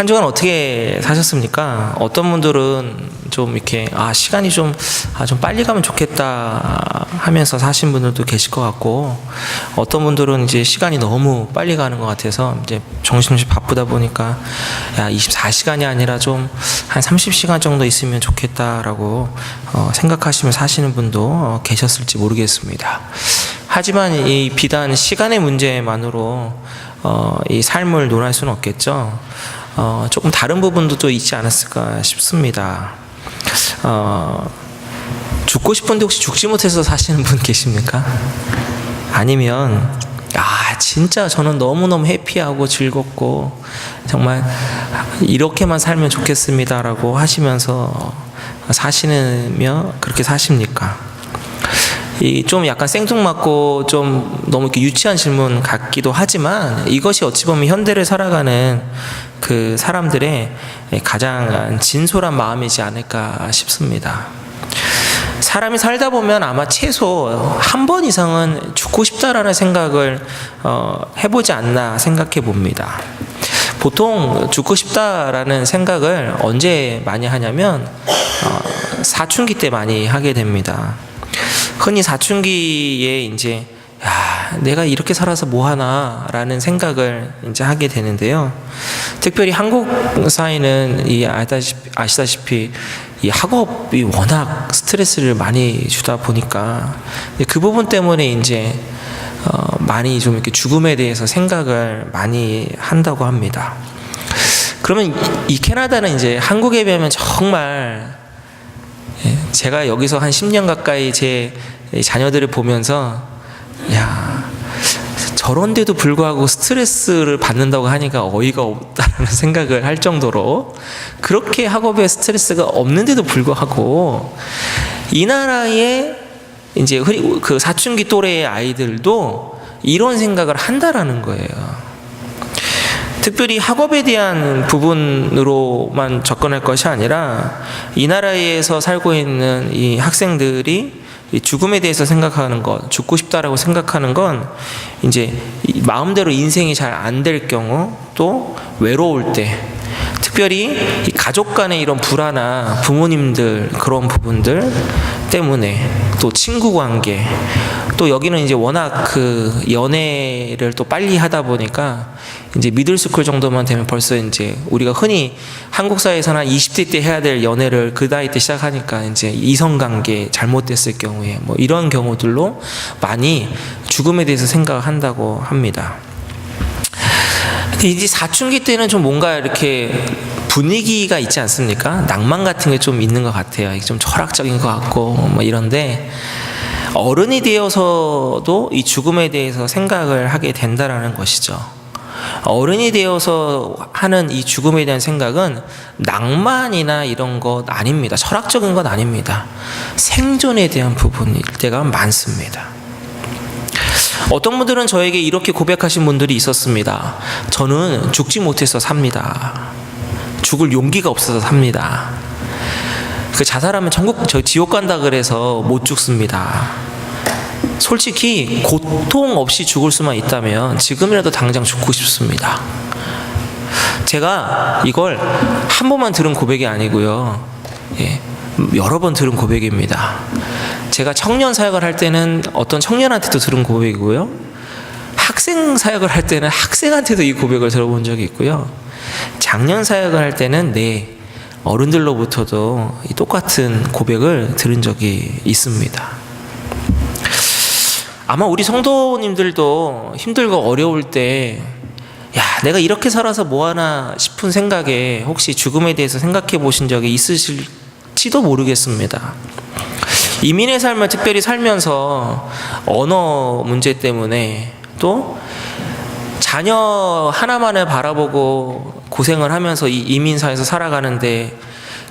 한 주간 어떻게 사셨습니까? 어떤 분들은 좀 이렇게 시간이 좀 빨리 가면 좋겠다 하면서 사신 분들도 계실 것 같고, 어떤 분들은 이제 시간이 너무 빨리 가는 것 같아서 이제 정신없이 바쁘다 보니까 24시간이 아니라 좀 한 30시간 정도 있으면 좋겠다라고 생각하시며 사시는 분도 계셨을지 모르겠습니다. 하지만 이 비단 시간의 문제만으로 이 삶을 논할 수는 없겠죠. 조금 다른 부분도 또 있지 않았을까 싶습니다. 죽고 싶은데 혹시 죽지 못해서 사시는 분 계십니까? 아니면 진짜 저는 너무너무 해피하고 즐겁고 정말 이렇게만 살면 좋겠습니다라고 하시면서 사시며 그렇게 사십니까? 좀 약간 생뚱맞고 좀 너무 이렇게 유치한 질문 같기도 하지만, 이것이 어찌 보면 현대를 살아가는 그 사람들의 가장 진솔한 마음이지 않을까 싶습니다. 사람이 살다 보면 아마 최소 한 번 이상은 죽고 싶다라는 생각을 해보지 않나 생각해 봅니다. 보통 죽고 싶다라는 생각을 언제 많이 하냐면 사춘기 때 많이 하게 됩니다. 흔히 사춘기에 이제 내가 이렇게 살아서 뭐 하나라는 생각을 이제 하게 되는데요. 특별히 한국 사회는 아시다시피 이 학업이 워낙 스트레스를 많이 주다 보니까 그 부분 때문에 이제 많이 좀 이렇게 죽음에 대해서 생각을 많이 한다고 합니다. 그러면 이 캐나다는 이제 한국에 비하면 정말, 제가 여기서 한 10년 가까이 제 자녀들을 보면서 저런데도 불구하고 스트레스를 받는다고 하니까 어이가 없다는 생각을 할 정도로, 그렇게 학업에 스트레스가 없는데도 불구하고 이 나라의 이제 그 사춘기 또래의 아이들도 이런 생각을 한다라는 거예요. 특별히 학업에 대한 부분으로만 접근할 것이 아니라 이 나라에서 살고 있는 이 학생들이 이 죽음에 대해서 생각하는 것, 죽고 싶다라고 생각하는 건 이제 마음대로 인생이 잘 안 될 경우, 또 외로울 때, 특별히 이 가족 간의 이런 불화나 부모님들 그런 부분들 때문에, 또 친구 관계, 또 여기는 이제 워낙 그 연애를 또 빨리 하다 보니까 이제 미들스쿨 정도만 되면 벌써 이제 우리가 흔히 한국 사회에서는 20대 때 해야 될 연애를 그 나이 때 시작하니까 이제 이성관계 잘못됐을 경우에 뭐 이런 경우들로 많이 죽음에 대해서 생각을 한다고 합니다. 근데 이제 사춘기 때는 좀 뭔가 이렇게 분위기가 있지 않습니까? 낭만 같은 게 좀 있는 것 같아요. 좀 철학적인 것 같고 뭐 이런데, 어른이 되어서도 이 죽음에 대해서 생각을 하게 된다라는 것이죠. 어른이 되어서 하는 이 죽음에 대한 생각은 낭만이나 이런 것 아닙니다. 철학적인 것 아닙니다. 생존에 대한 부분일 때가 많습니다. 어떤 분들은 저에게 이렇게 고백하신 분들이 있었습니다. 저는 죽지 못해서 삽니다. 죽을 용기가 없어서 삽니다. 그 자살하면 지옥 간다 그래서 못 죽습니다. 솔직히 고통 없이 죽을 수만 있다면 지금이라도 당장 죽고 싶습니다. 제가 이걸 한 번만 들은 고백이 아니고요, 여러 번 들은 고백입니다. 제가 청년 사역을 할 때는 어떤 청년한테도 들은 고백이고요, 학생 사역을 할 때는 학생한테도 이 고백을 들어본 적이 있고요, 장년 사역을 할 때는 어른들로부터도 이 똑같은 고백을 들은 적이 있습니다. 아마 우리 성도님들도 힘들고 어려울 때 내가 이렇게 살아서 뭐하나 싶은 생각에 혹시 죽음에 대해서 생각해 보신 적이 있으실지도 모르겠습니다. 이민의 삶을 특별히 살면서 언어 문제 때문에, 또 자녀 하나만을 바라보고 고생을 하면서 이 이민사에서 살아가는데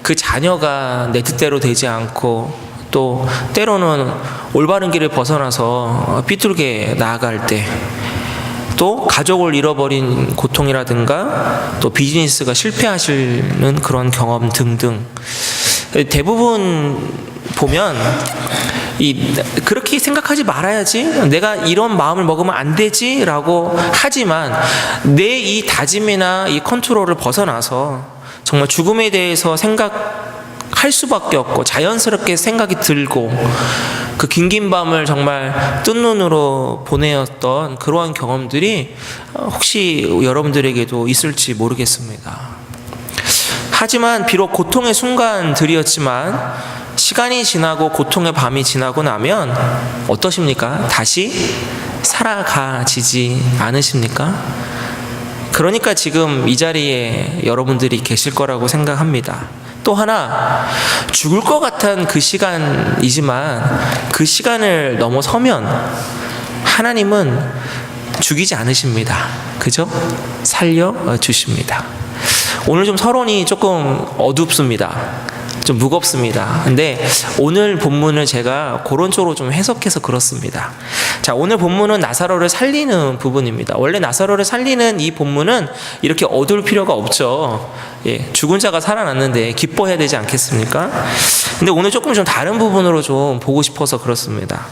그 자녀가 내 뜻대로 되지 않고, 또 때로는 올바른 길을 벗어나서 삐뚤게 나아갈 때, 또 가족을 잃어버린 고통이라든가, 또 비즈니스가 실패하시는 그런 경험 등등, 대부분 보면 그렇게 생각하지 말아야지, 내가 이런 마음을 먹으면 안 되지 라고 하지만 내 이 다짐이나 이 컨트롤을 벗어나서 정말 죽음에 대해서 생각할 수밖에 없고 자연스럽게 생각이 들고 그 긴긴 밤을 정말 뜬 눈으로 보내었던 그러한 경험들이 혹시 여러분들에게도 있을지 모르겠습니다. 하지만 비록 고통의 순간들이었지만 시간이 지나고 고통의 밤이 지나고 나면 어떠십니까? 다시 살아가지지 않으십니까? 그러니까 지금 이 자리에 여러분들이 계실 거라고 생각합니다. 또 하나, 죽을 것 같은 그 시간이지만 그 시간을 넘어서면 하나님은 죽이지 않으십니다. 그죠? 살려주십니다. 오늘 좀 서론이 조금 어둡습니다. 좀 무겁습니다. 근데 오늘 본문을 제가 그런 쪽으로 좀 해석해서 그렇습니다. 자, 오늘 본문은 나사로를 살리는 부분입니다. 원래 나사로를 살리는 이 본문은 이렇게 어두울 필요가 없죠. 예, 죽은 자가 살아났는데 기뻐해야 되지 않겠습니까? 근데 오늘 조금 좀 다른 부분으로 좀 보고 싶어서 그렇습니다.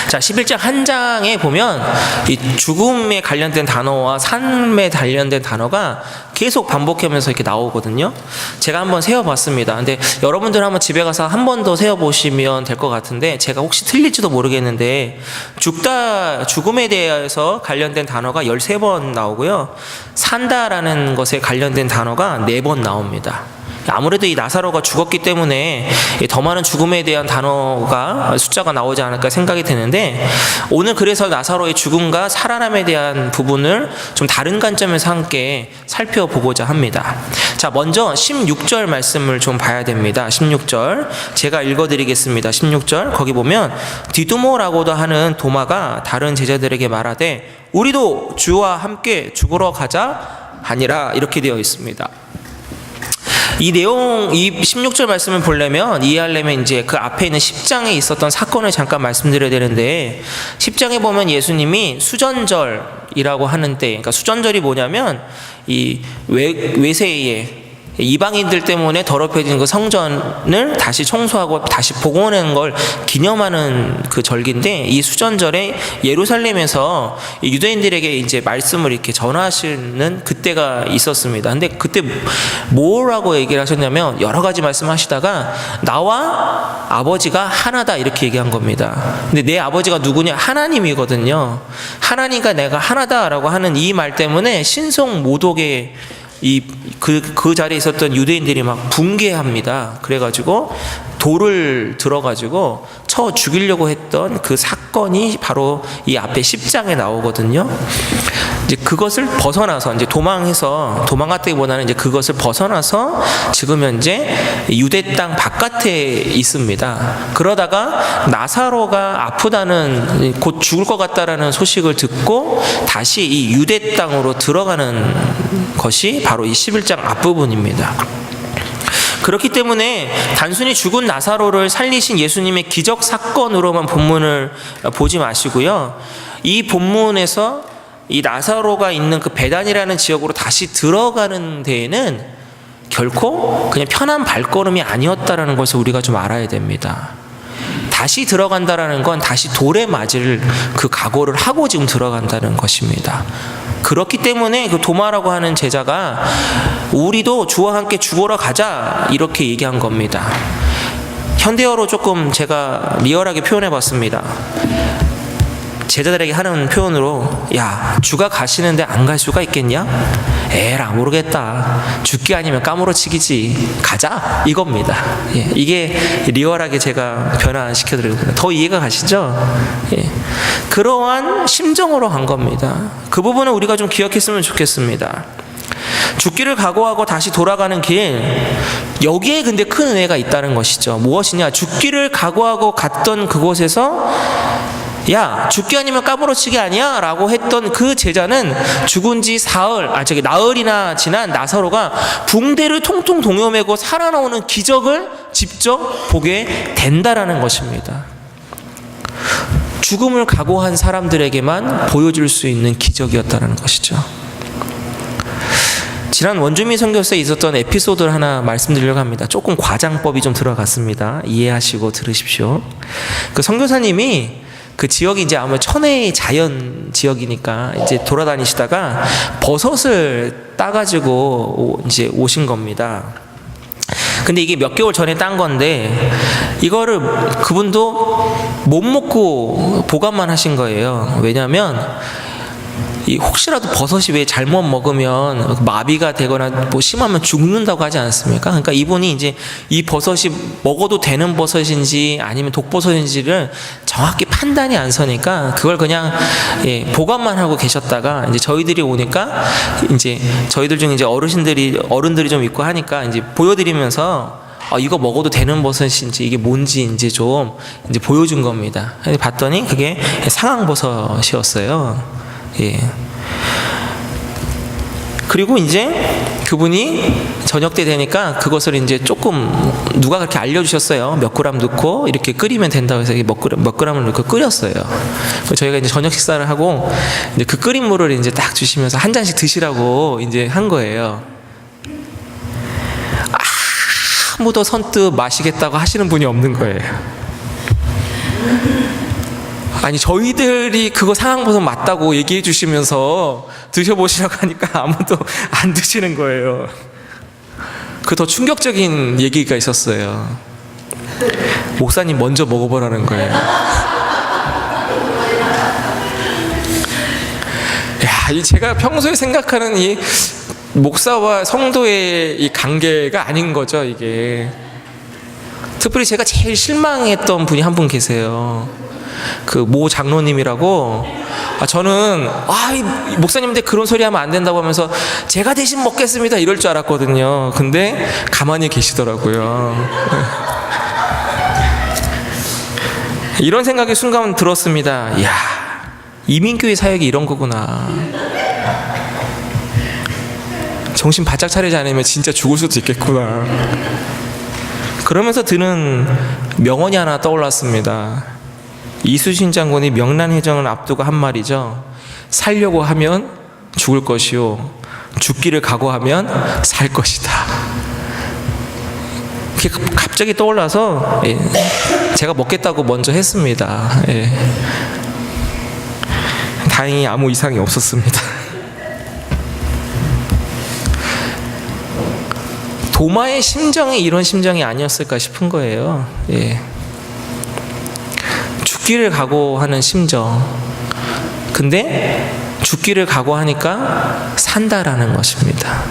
자, 11장 한 장에 보면 이 죽음에 관련된 단어와 삶에 관련된 단어가 계속 반복하면서 이렇게 나오거든요. 제가 한번 세어봤습니다. 근데 여러분들 한번 집에 가서 한 번 더 세어보시면 될 것 같은데, 제가 혹시 틀릴지도 모르겠는데 죽음에 대해서 관련된 단어가 13번 나오고요, 산다라는 것에 관련된 단어가 4번 나옵니다. 아무래도 이 나사로가 죽었기 때문에 더 많은 죽음에 대한 단어가 숫자가 나오지 않을까 생각이 드는데, 오늘 그래서 나사로의 죽음과 살아남에 대한 부분을 좀 다른 관점에서 함께 살펴보고자 합니다. 자, 먼저 16절 말씀을 좀 봐야 됩니다. 16절 제가 읽어드리겠습니다. 16절 거기 보면 디두모라고도 하는 도마가 다른 제자들에게 말하되 우리도 주와 함께 죽으러 가자 하니라, 이렇게 되어 있습니다. 이 내용, 이 16절 말씀을 보려면, 이해하려면 이제 그 앞에 있는 10장에 있었던 사건을 잠깐 말씀드려야 되는데, 10장에 보면 예수님이 수전절이라고 하는 때, 그러니까 수전절이 뭐냐면 이 외세에 이방인들 때문에 더럽혀진 그 성전을 다시 청소하고 다시 복원하는 걸 기념하는 그 절기인데, 이 수전절에 예루살렘에서 유대인들에게 이제 말씀을 이렇게 전하시는 그때가 있었습니다. 근데 그때 뭐라고 얘기를 하셨냐면, 여러 가지 말씀하시다가 나와 아버지가 하나다 이렇게 얘기한 겁니다. 근데 내 아버지가 누구냐? 하나님이거든요. 하나님과 내가 하나다라고 하는 이 말 때문에 신성모독의 그 자리에 있었던 유대인들이 막 붕괴합니다. 그래가지고 돌을 들어가지고 쳐 죽이려고 했던 그 사건이 바로 이 앞에 10장에 나오거든요. 이제 그것을 벗어나서 이제 도망갔다기보다는 이제 그것을 벗어나서 지금 현재 유대 땅 바깥에 있습니다. 그러다가 나사로가 아프다는, 곧 죽을 것 같다라는 소식을 듣고 다시 이 유대 땅으로 들어가는 것이 바로 이 11장 앞부분입니다. 그렇기 때문에 단순히 죽은 나사로를 살리신 예수님의 기적 사건으로만 본문을 보지 마시고요, 이 본문에서 이 나사로가 있는 그 베단이라는 지역으로 다시 들어가는 데에는 결코 그냥 편한 발걸음이 아니었다라는 것을 우리가 좀 알아야 됩니다. 다시 들어간다라는 건 다시 돌에 맞을 그 각오를 하고 지금 들어간다는 것입니다. 그렇기 때문에 그 도마라고 하는 제자가 우리도 주와 함께 죽으러 가자 이렇게 얘기한 겁니다. 현대어로 조금 제가 리얼하게 표현해 봤습니다. 제자들에게 하는 표현으로, 야, 주가 가시는데 안 갈 수가 있겠냐? 에라, 모르겠다. 죽기 아니면 까무러치기지. 가자, 이겁니다. 예, 이게 리얼하게 제가 변화시켜드리거든요. 더 이해가 가시죠? 예, 그러한 심정으로 간 겁니다. 그 부분은 우리가 좀 기억했으면 좋겠습니다. 죽기를 각오하고 다시 돌아가는 길, 여기에 근데 큰 은혜가 있다는 것이죠. 무엇이냐? 죽기를 각오하고 갔던 그곳에서 야, 죽기 아니면 까무러치기 아니야? 라고 했던 그 제자는 죽은 지 나흘이나 지난 나사로가 붕대를 통통 동여매고 살아나오는 기적을 직접 보게 된다라는 것입니다. 죽음을 각오한 사람들에게만 보여줄 수 있는 기적이었다는 것이죠. 지난 원주민 선교사에 있었던 에피소드를 하나 말씀드리려고 합니다. 조금 과장법이 좀 들어갔습니다. 이해하시고 들으십시오. 그 선교사님이 그 지역이 이제 아마 천혜의 자연 지역이니까 이제 돌아다니시다가 버섯을 따가지고 이제 오신 겁니다. 근데 이게 몇 개월 전에 딴 건데 이거를 그분도 못 먹고 보관만 하신 거예요. 왜냐하면 혹시라도 버섯이 왜 잘못 먹으면 마비가 되거나 뭐 심하면 죽는다고 하지 않습니까? 그러니까 이분이 이제 이 버섯이 먹어도 되는 버섯인지 아니면 독버섯인지를 정확히 판단이 안 서니까 그걸 그냥 보관만 하고 계셨다가 이제 저희들이 오니까 이제 저희들 중에 이제 어른들이 좀 있고 하니까 이제 보여드리면서 이거 먹어도 되는 버섯인지 이게 뭔지 이제 좀 이제 보여준 겁니다. 봤더니 그게 상황버섯이었어요. 예. 그리고 이제 그분이 저녁 때 되니까 그것을 이제 조금 누가 그렇게 알려주셨어요. 몇 그램 넣고 이렇게 끓이면 된다고 해서 몇 그램을 넣고 끓였어요. 저희가 이제 저녁 식사를 하고 이제 그 끓인 물을 이제 딱 주시면서 한 잔씩 드시라고 이제 한 거예요. 아무도 선뜻 마시겠다고 하시는 분이 없는 거예요. 아니 저희들이 그거 상황버섯 맞다고 얘기해 주시면서 드셔보시라고 하니까 아무도 안 드시는 거예요. 그 더 충격적인 얘기가 있었어요. 목사님 먼저 먹어보라는 거예요. 야, 제가 평소에 생각하는 이 목사와 성도의 이 관계가 아닌 거죠, 이게. 특별히 제가 제일 실망했던 분이 한 분 계세요. 그 모 장로님이라고. 저는 이 목사님인데 그런 소리 하면 안 된다고 하면서 제가 대신 먹겠습니다 이럴 줄 알았거든요. 근데 가만히 계시더라고요. 이런 생각이 순간 들었습니다. 이야, 이민교회 사역이 이런 거구나. 정신 바짝 차리지 않으면 진짜 죽을 수도 있겠구나. 그러면서 드는 명언이 하나 떠올랐습니다. 이수신 장군이 명란회전을 앞두고 한 말이죠. 살려고 하면 죽을 것이요 죽기를 각오하면 살 것이다. 그게 갑자기 떠올라서 제가 먹겠다고 먼저 했습니다. 다행히 아무 이상이 없었습니다. 도마의 심정이 이런 심정이 아니었을까 싶은 거예요. 죽기를 각오하는 심정. 근데 죽기를 각오하니까 산다라는 것입니다.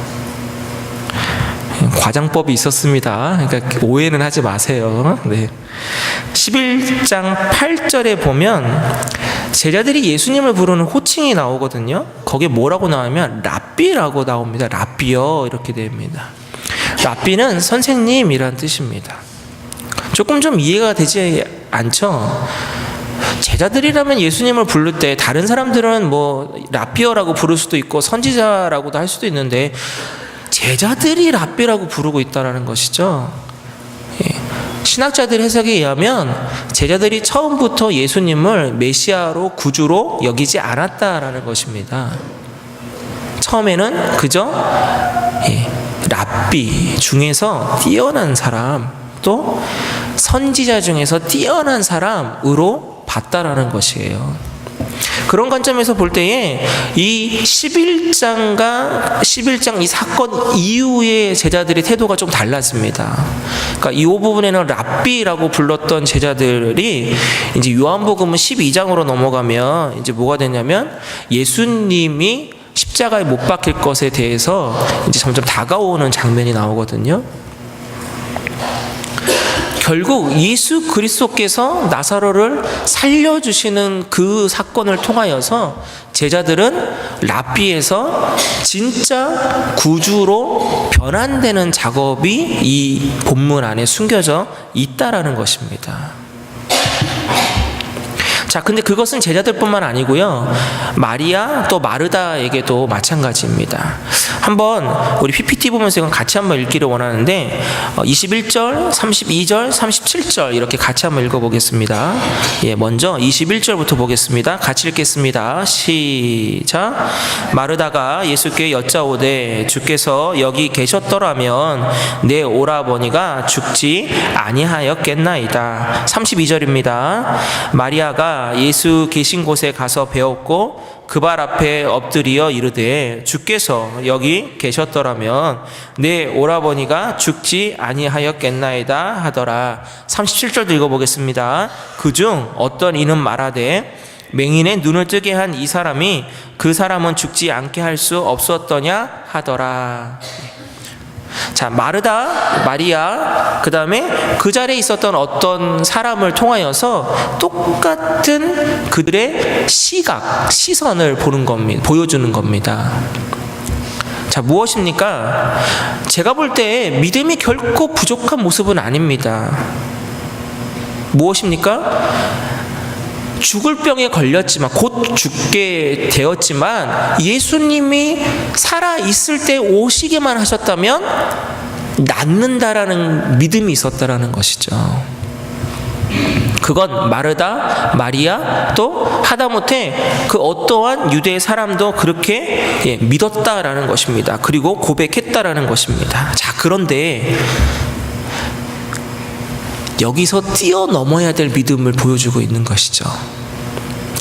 과장법이 있었습니다. 그러니까 오해는 하지 마세요. 11장 8절에 보면 제자들이 예수님을 부르는 호칭이 나오거든요. 거기에 뭐라고 나오면 랍비라고 나옵니다. 랍비요 이렇게 됩니다. 랍비는 선생님이란 뜻입니다. 조금 좀 이해가 되지 않죠? 제자들이라면 예수님을 부를 때 다른 사람들은 뭐 랍비어라고 부를 수도 있고 선지자라고도 할 수도 있는데 제자들이 랍비라고 부르고 있다는 것이죠. 신학자들 해석에 의하면 제자들이 처음부터 예수님을 메시아로 구주로 여기지 않았다라는 것입니다. 처음에는 그저 랍비 중에서 뛰어난 사람, 또 선지자 중에서 뛰어난 사람으로 봤다라는 것이에요. 그런 관점에서 볼 때에 이 11장 이 사건 이후의 제자들의 태도가 좀 달랐습니다. 그러니까 이 부분에는 랍비라고 불렀던 제자들이 이제 요한복음은 12장으로 넘어가면 이제 뭐가 되냐면 예수님이 십자가에 못 박힐 것에 대해서 이제 점점 다가오는 장면이 나오거든요. 결국 예수 그리스도께서 나사로를 살려주시는 그 사건을 통하여서 제자들은 랍비에서 진짜 구주로 변환되는 작업이 이 본문 안에 숨겨져 있다라는 것입니다. 자, 근데 그것은 제자들뿐만 아니고요. 마리아 또 마르다에게도 마찬가지입니다. 한번 우리 PPT 보면서 이건 같이 한번 읽기를 원하는데 21절, 32절, 37절 이렇게 같이 한번 읽어보겠습니다. 예, 먼저 21절부터 보겠습니다. 같이 읽겠습니다. 시작. 마르다가 예수께 여짜오되 주께서 여기 계셨더라면 내 오라버니가 죽지 아니하였겠나이다. 32절입니다. 마리아가 예수 계신 곳에 가서 배웠고 그 발 앞에 엎드려 이르되 주께서 여기 계셨더라면 내 오라버니가 죽지 아니하였겠나이다 하더라. 37절도 읽어보겠습니다. 그중 어떤 이는 말하되 맹인의 눈을 뜨게 한 이 사람이 그 사람은 죽지 않게 할 수 없었더냐 하더라. 자, 마르다, 마리아, 그 다음에 그 자리에 있었던 어떤 사람을 통하여서 똑같은 그들의 시각, 시선을 보는 겁니다. 보여주는 겁니다. 자, 무엇입니까? 제가 볼 때 믿음이 결코 부족한 모습은 아닙니다. 무엇입니까? 죽을 병에 걸렸지만 곧 죽게 되었지만 예수님이 살아있을 때 오시게만 하셨다면 낫는다라는 믿음이 있었다라는 것이죠. 그건 마르다, 마리아 또 하다못해 그 어떠한 유대 사람도 그렇게 믿었다라는 것입니다. 그리고 고백했다라는 것입니다. 자, 그런데 여기서 뛰어넘어야 될 믿음을 보여주고 있는 것이죠.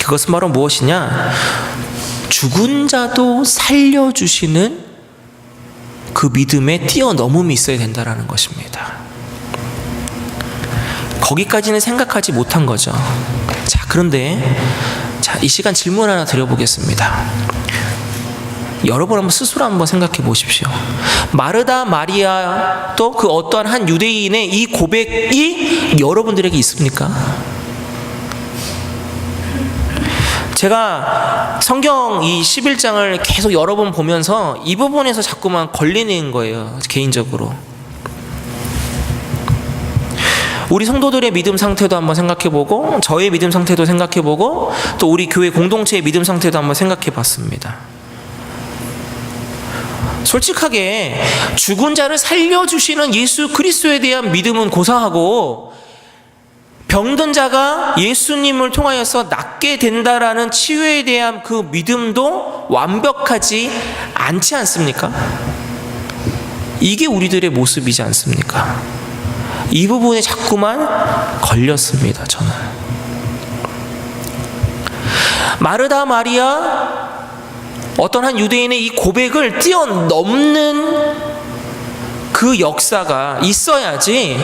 그것은 바로 무엇이냐? 죽은 자도 살려주시는 그 믿음에 뛰어넘음이 있어야 된다는 것입니다. 거기까지는 생각하지 못한 거죠. 자, 그런데 이 시간 질문 하나 드려보겠습니다. 여러분 한번 스스로 한번 생각해 보십시오. 마르다, 마리아 또 그 어떠한 한 유대인의 이 고백이 여러분들에게 있습니까? 제가 성경 이 11장을 계속 여러 번 보면서 이 부분에서 자꾸만 걸리는 거예요. 개인적으로. 우리 성도들의 믿음 상태도 한번 생각해보고 저의 믿음 상태도 생각해보고 또 우리 교회 공동체의 믿음 상태도 한번 생각해봤습니다. 솔직하게 죽은 자를 살려주시는 예수 그리스도에 대한 믿음은 고사하고 병든 자가 예수님을 통하여서 낫게 된다라는 치유에 대한 그 믿음도 완벽하지 않지 않습니까? 이게 우리들의 모습이지 않습니까? 이 부분에 자꾸만 걸렸습니다. 저는 마르다, 마리아 어떤 한 유대인의 이 고백을 뛰어넘는 그 역사가 있어야지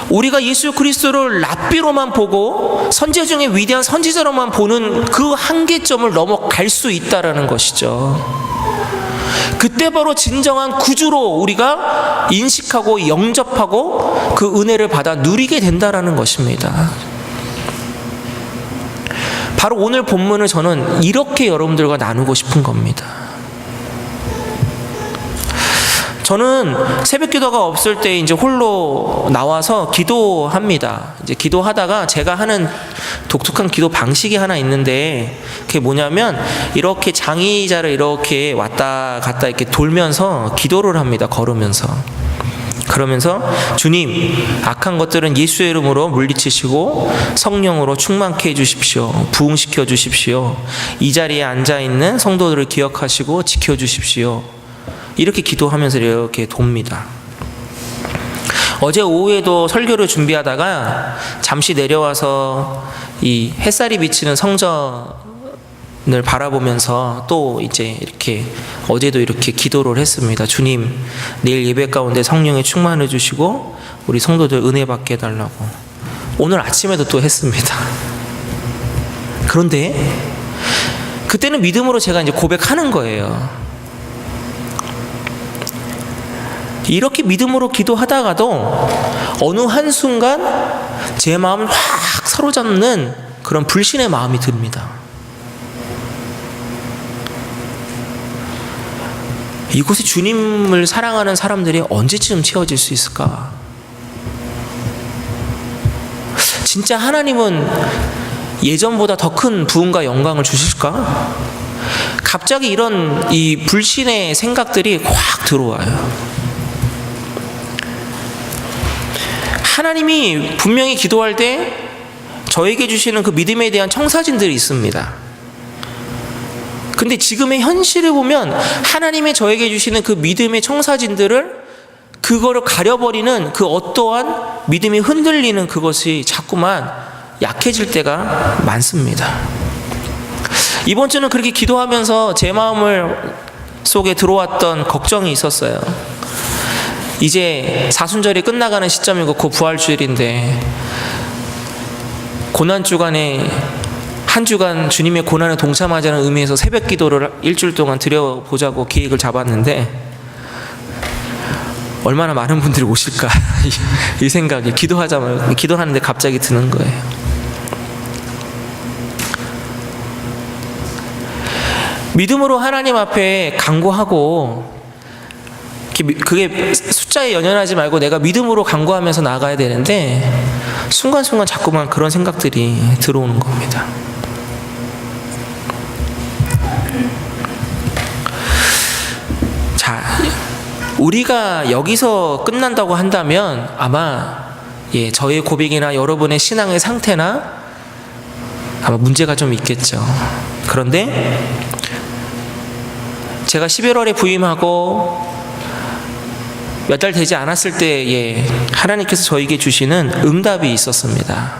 우리가 예수 그리스도를 랍비로만 보고 선지자 중에 위대한 선지자로만 보는 그 한계점을 넘어갈 수 있다라는 것이죠. 그때 바로 진정한 구주로 우리가 인식하고 영접하고 그 은혜를 받아 누리게 된다라는 것입니다. 바로 오늘 본문을 저는 이렇게 여러분들과 나누고 싶은 겁니다. 저는 새벽 기도가 없을 때 이제 홀로 나와서 기도합니다. 이제 기도하다가 제가 하는 독특한 기도 방식이 하나 있는데 그게 뭐냐면 이렇게 장의자를 이렇게 왔다 갔다 이렇게 돌면서 기도를 합니다. 걸으면서. 그러면서 주님, 악한 것들은 예수의 이름으로 물리치시고 성령으로 충만케 해주십시오. 부흥시켜 주십시오. 이 자리에 앉아있는 성도들을 기억하시고 지켜주십시오. 이렇게 기도하면서 이렇게 돕니다. 어제 오후에도 설교를 준비하다가 잠시 내려와서 이 햇살이 비치는 성전을 바라보면서 또 이제 이렇게 어제도 이렇게 기도를 했습니다. 주님, 내일 예배 가운데 성령에 충만해 주시고 우리 성도들 은혜 받게 해달라고. 오늘 아침에도 또 했습니다. 그런데 그때는 믿음으로 제가 이제 고백하는 거예요. 이렇게 믿음으로 기도하다가도 어느 한순간 제 마음을 확 사로잡는 그런 불신의 마음이 듭니다. 이곳에 주님을 사랑하는 사람들이 언제쯤 채워질 수 있을까? 진짜 하나님은 예전보다 더 큰 부흥과 영광을 주실까? 갑자기 이런 이 불신의 생각들이 확 들어와요. 하나님이 분명히 기도할 때 저에게 주시는 그 믿음에 대한 청사진들이 있습니다. 근데 지금의 현실을 보면 하나님이 저에게 주시는 그 믿음의 청사진들을 그거를 가려버리는 그 어떠한 믿음이 흔들리는 그것이 자꾸만 약해질 때가 많습니다. 이번 주는 그렇게 기도하면서 제 마음을 속에 들어왔던 걱정이 있었어요. 이제 사순절이 끝나가는 시점이고 곧 부활주일인데 고난주간에 한 주간 주님의 고난에 동참하자는 의미에서 새벽 기도를 일주일 동안 드려보자고 계획을 잡았는데 얼마나 많은 분들이 오실까 이 생각이 기도하는데 갑자기 드는 거예요. 믿음으로 하나님 앞에 간구하고 그게 숫자에 연연하지 말고 내가 믿음으로 간구하면서 나아가야 되는데 순간순간 자꾸만 그런 생각들이 들어오는 겁니다. 자, 우리가 여기서 끝난다고 한다면 아마 저의 고백이나 여러분의 신앙의 상태나 아마 문제가 좀 있겠죠. 그런데 제가 11월에 부임하고 몇 달 되지 않았을 때에 하나님께서 저에게 주시는 응답이 있었습니다.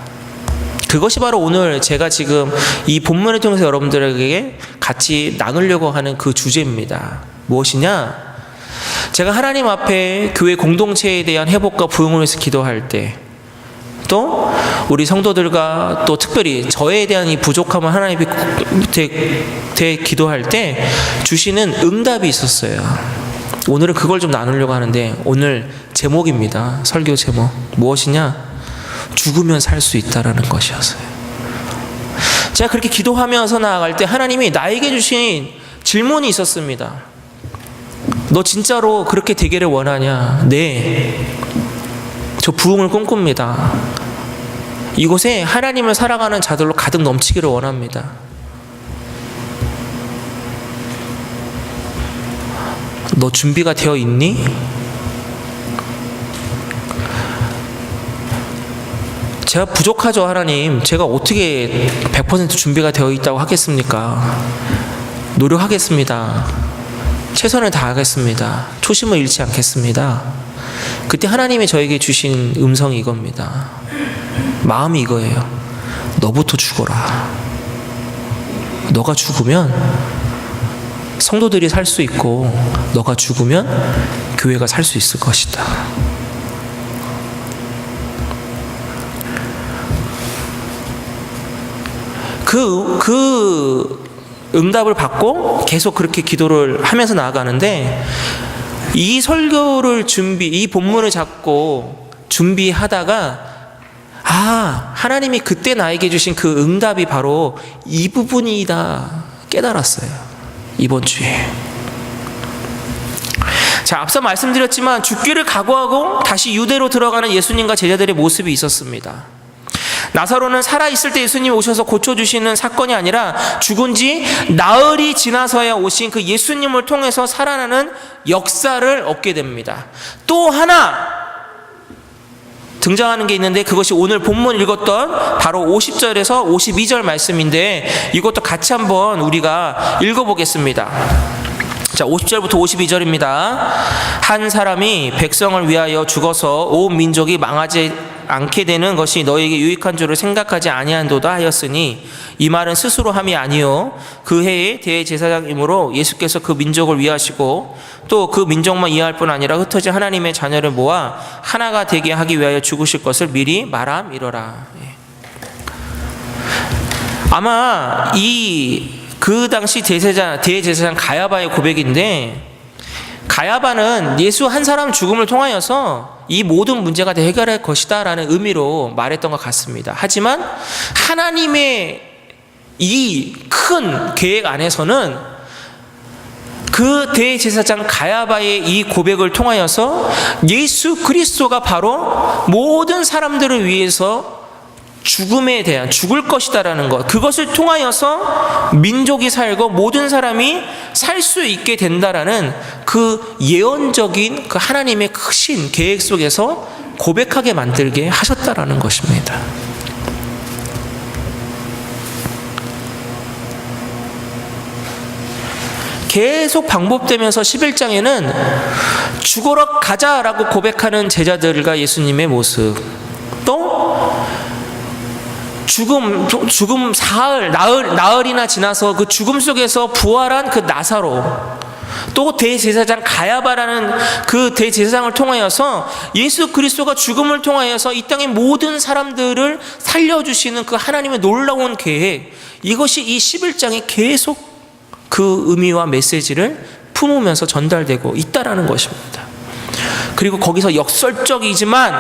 그것이 바로 오늘 제가 지금 이 본문을 통해서 여러분들에게 같이 나누려고 하는 그 주제입니다. 무엇이냐? 제가 하나님 앞에 교회 공동체에 대한 회복과 부흥을 위해서 기도할 때, 또 우리 성도들과 또 특별히 저에 대한 이 부족함을 하나님 앞에 기도할 때 주시는 응답이 있었어요. 오늘은 그걸 좀 나누려고 하는데 오늘 제목입니다. 설교 제목 무엇이냐? 죽으면 살 수 있다라는 것이었어요. 제가 그렇게 기도하면서 나아갈 때 하나님이 나에게 주신 질문이 있었습니다. 너 진짜로 그렇게 되기를 원하냐? 네, 저 부흥을 꿈꿉니다. 이곳에 하나님을 살아가는 자들로 가득 넘치기를 원합니다. 너 준비가 되어 있니? 제가 부족하죠, 하나님. 제가 어떻게 100% 준비가 되어 있다고 하겠습니까? 노력하겠습니다. 최선을 다하겠습니다. 초심을 잃지 않겠습니다. 그때 하나님이 저에게 주신 음성이 이겁니다. 마음이 이거예요. 너부터 죽어라. 너가 죽으면 성도들이 살 수 있고 너가 죽으면 교회가 살 수 있을 것이다. 그 응답을 받고 계속 그렇게 기도를 하면서 나아가는데 이 설교를 이 본문을 잡고 준비하다가 하나님이 그때 나에게 주신 그 응답이 바로 이 부분이다 깨달았어요. 이번 주에. 자, 앞서 말씀드렸지만 죽기를 각오하고 다시 유대로 들어가는 예수님과 제자들의 모습이 있었습니다. 나사로는 살아있을 때 예수님이 오셔서 고쳐주시는 사건이 아니라 죽은 지 나흘이 지나서야 오신 그 예수님을 통해서 살아나는 역사를 얻게 됩니다. 또 하나 등장하는 게 있는데 그것이 오늘 본문 읽었던 바로 50절에서 52절 말씀인데 이것도 같이 한번 우리가 읽어보겠습니다. 자, 50절부터 52절입니다. 한 사람이 백성을 위하여 죽어서 온 민족이 망하지 않게 되는 것이 너에게 유익한 줄을 생각하지 아니한도다 하였으니 이 말은 스스로 함이 아니요 그 해의 대제사장이므로 예수께서 그 민족을 위하시고 또 그 민족만 이해할 뿐 아니라 흩어진 하나님의 자녀를 모아 하나가 되게 하기 위하여 죽으실 것을 미리 말함이러라. 아마 그 당시 대제사장 가야바의 고백인데, 가야바는 예수 한 사람 죽음을 통하여서 이 모든 문제가 다 해결할 것이다 라는 의미로 말했던 것 같습니다. 하지만 하나님의 이 큰 계획 안에서는 그 대제사장 가야바의 이 고백을 통하여서 예수 그리스도가 바로 모든 사람들을 위해서 죽음에 대한, 죽을 것이다라는 것, 그것을 통하여서 민족이 살고 모든 사람이 살 수 있게 된다라는 그 예언적인 그 하나님의 크신 계획 속에서 고백하게 만들게 하셨다라는 것입니다. 계속 반복되면서 11장에는 죽으러 가자라고 고백하는 제자들과 예수님의 모습, 또 죽음 나흘이나 지나서 그 죽음 속에서 부활한 그 나사로, 또 대제사장 가야바라는 그 대제사장을 통하여서 예수 그리스도가 죽음을 통하여서 이 땅의 모든 사람들을 살려주시는 그 하나님의 놀라운 계획, 이것이 이 11장에 계속 그 의미와 메시지를 품으면서 전달되고 있다라는 것입니다. 그리고 거기서 역설적이지만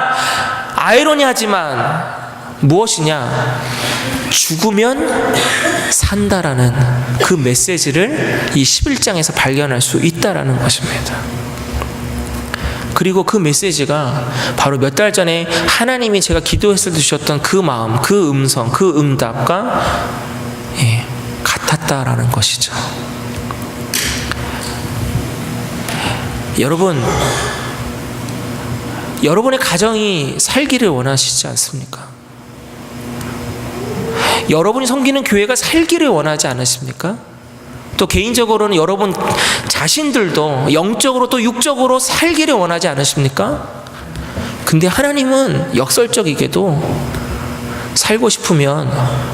아이러니하지만 무엇이냐, 죽으면 산다라는 그 메시지를 이 11장에서 발견할 수 있다라는 것입니다. 그리고 그 메시지가 바로 몇 달 전에 하나님이 제가 기도했을 때 주셨던 그 마음, 그 음성, 그 응답과 같았다라는 것이죠. 여러분의 가정이 살기를 원하시지 않습니까? 여러분이 섬기는 교회가 살기를 원하지 않으십니까? 또 개인적으로는 여러분 자신들도 영적으로 또 육적으로 살기를 원하지 않으십니까? 근데 하나님은 역설적이게도 살고 싶으면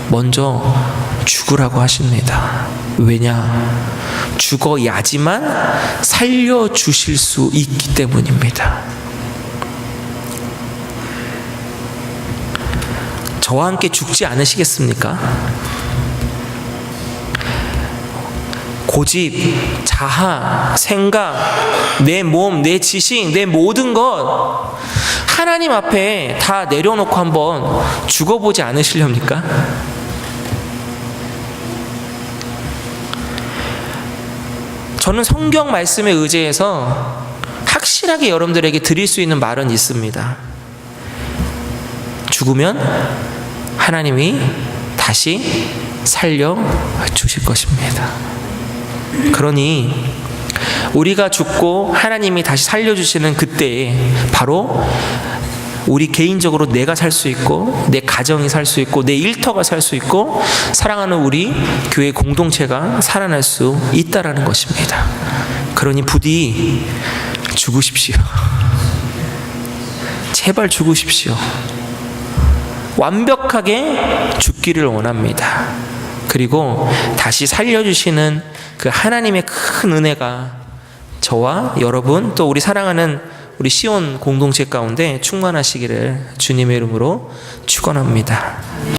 먼저 죽으라고 하십니다. 왜냐? 죽어야지만 살려주실 수 있기 때문입니다. 저와 함께 죽지 않으시겠습니까? 고집, 자아, 생각, 내 몸, 내 지식, 내 모든 것 하나님 앞에 다 내려놓고 한번 죽어보지 않으시렵니까? 저는 성경 말씀에 의지해서 확실하게 여러분들에게 드릴 수 있는 말은 있습니다. 죽으면 하나님이 다시 살려주실 것입니다. 그러니 우리가 죽고 하나님이 다시 살려주시는 그때에 바로 우리 개인적으로 내가 살 수 있고, 내 가정이 살 수 있고, 내 일터가 살 수 있고, 사랑하는 우리 교회 공동체가 살아날 수 있다라는 것입니다. 그러니 부디 죽으십시오. 제발 죽으십시오. 완벽하게 죽기를 원합니다. 그리고 다시 살려주시는 그 하나님의 큰 은혜가 저와 여러분, 또 우리 사랑하는 우리 시온 공동체 가운데 충만하시기를 주님의 이름으로 축원합니다.